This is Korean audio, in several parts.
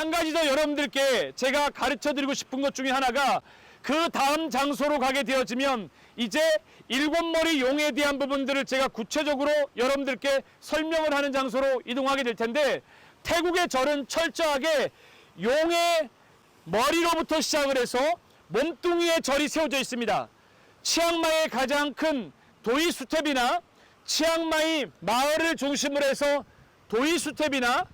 한 가지 더 여러분들께 제가 가르쳐 드리고 싶은 것 중에 하나가, 그 다음 장소로 가게 되어지면 이제 일곱머리 용에 대한 부분들을 제가 구체적으로 여러분들께 설명을 하는 장소로 이동하게 될 텐데, 태국의 절은 철저하게 용의 머리로부터 시작을 해서 몸뚱이에 절이 세워져 있습니다. 치앙마이의 가장 큰 도이수텝이나 치앙마이 마을을 중심으로 해서 도이수텝이나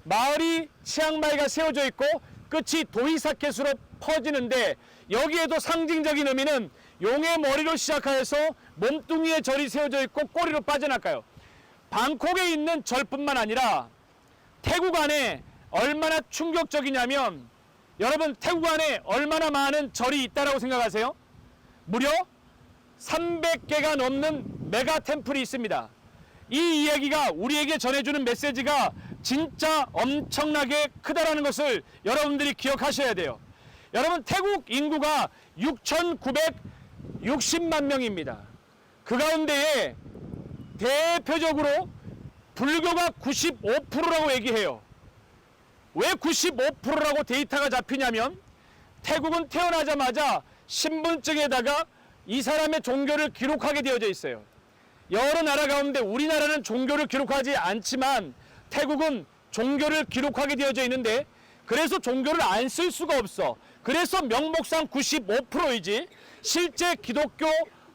마을이 치앙마이가 세워져 있고 끝이 도이사켓으로 퍼지는데, 여기에도 상징적인 의미는 용의 머리로 시작하여서 몸뚱이에 절이 세워져 있고 꼬리로 빠져나가요. 방콕에 있는 절뿐만 아니라 태국 안에 얼마나 충격적이냐면, 여러분 태국 안에 얼마나 많은 절이 있다라고 생각하세요? 무려 300개가 넘는 메가 템플이 있습니다. 이 이야기가 우리에게 전해주는 메시지가 진짜 엄청나게 크다라는 것을 여러분들이 기억하셔야 돼요. 여러분 태국 인구가 6,960만 명입니다. 그 가운데에 대표적으로 불교가 95%라고 얘기해요. 왜 95%라고 데이터가 잡히냐면, 태국은 태어나자마자 신분증에다가 이 사람의 종교를 기록하게 되어져 있어요. 여러 나라 가운데 우리나라는 종교를 기록하지 않지만 태국은 종교를 기록하게 되어져 있는데, 그래서 종교를 안 쓸 수가 없어. 그래서 명목상 95%이지 실제 기독교,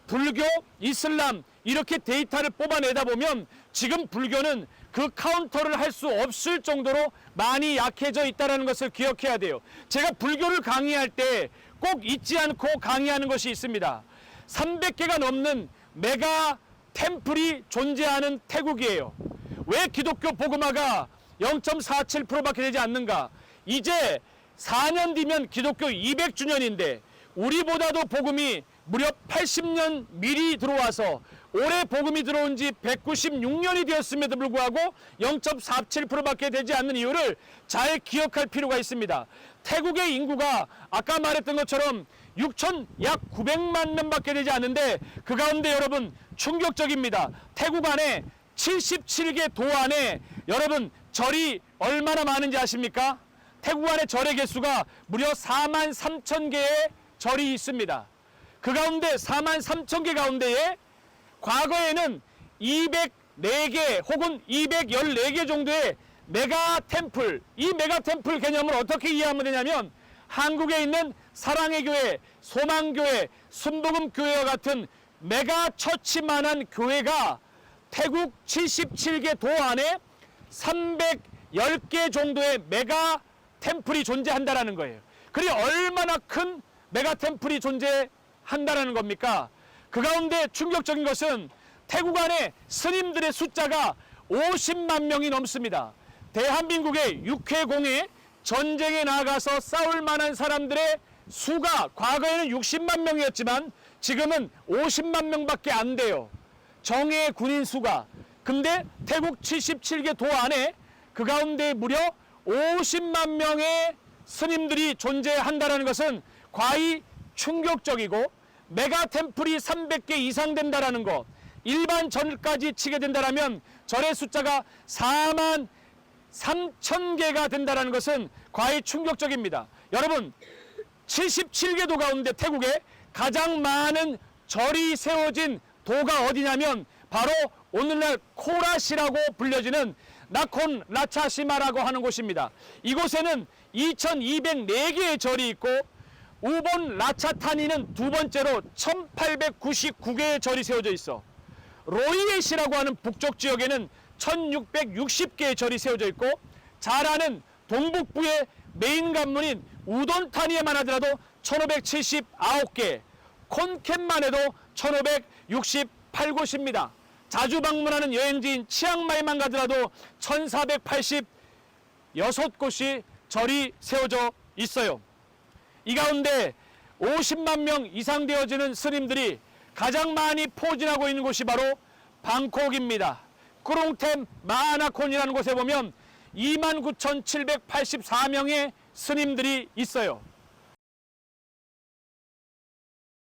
불교, 이슬람 이렇게 데이터를 뽑아내다 보면 지금 불교는 그 카운터를 할 수 없을 정도로 많이 약해져 있다는 것을 기억해야 돼요. 제가 불교를 강의할 때 꼭 잊지 않고 강의하는 것이 있습니다. 300개가 넘는 메가 템플이 존재하는 태국이에요. 왜 기독교 복음화가 0.47%밖에 되지 않는가? 이제 4년 뒤면 기독교 200주년인데 우리보다도 복음이 무려 80년 미리 들어와서 올해 복음이 들어온 지 196년이 되었음에도 불구하고 0.47%밖에 되지 않는 이유를 잘 기억할 필요가 있습니다. 태국의 인구가 아까 말했던 것처럼 약 900만 명밖에 되지 않는데, 그 가운데 여러분 충격적입니다. 태국 안에 77개 도 안에 여러분 절이 얼마나 많은지 아십니까? 태국 안에 절의 개수가 무려 4만 3천 개의 절이 있습니다. 그 가운데 4만 3천 개 가운데에 과거에는 204개 혹은 214개 정도의 메가 템플, 이 메가 템플 개념을 어떻게 이해하면 되냐면, 한국에 있는 사랑의 교회, 소망교회, 순복음교회와 같은 메가 처치만한 교회가 태국 77개 도 안에 310개 정도의 메가 템플이 존재한다는 거예요. 그리 얼마나 큰 메가 템플이 존재한다는 겁니까? 그 가운데 충격적인 것은 태국 안에 스님들의 숫자가 50만 명이 넘습니다. 대한민국의 육해공에 전쟁에 나가서 싸울 만한 사람들의 수가 과거에는 60만 명이었지만 지금은 50만 명밖에 안 돼요. 정예 군인 수가. 근데 태국 77개 도 안에 그 가운데 무려 50만 명의 스님들이 존재한다는 것은 과히 충격적이고, 메가 템플이 300개 이상 된다라는 것, 일반 절까지 치게 된다라면 절의 숫자가 4만 3천 개가 된다는 것은 과히 충격적입니다. 여러분 77개 도 가운데 태국에 가장 많은 절이 세워진 도가 어디냐면 바로 오늘날 코라시라고 불려지는 나콘 라차시마라고 하는 곳입니다. 이곳에는 2204개의 절이 있고 우본 라차타니는 두 번째로 1899개의 절이 세워져 있어. 로이에시라고 하는 북쪽 지역에는 1660개의 절이 세워져 있고, 자라는 동북부의 메인 관문인 우돈타니에만 하더라도 1579개, 콘켄만 해도 1568곳입니다. 자주 방문하는 여행지인 치앙마이만 가더라도 1486곳이 절이 세워져 있어요. 이 가운데 50만 명 이상 되어지는 스님들이 가장 많이 포진하고 있는 곳이 바로 방콕입니다. 꾸롱템 마하나콘이라는 곳에 보면 29,784명의 스님들이 있어요.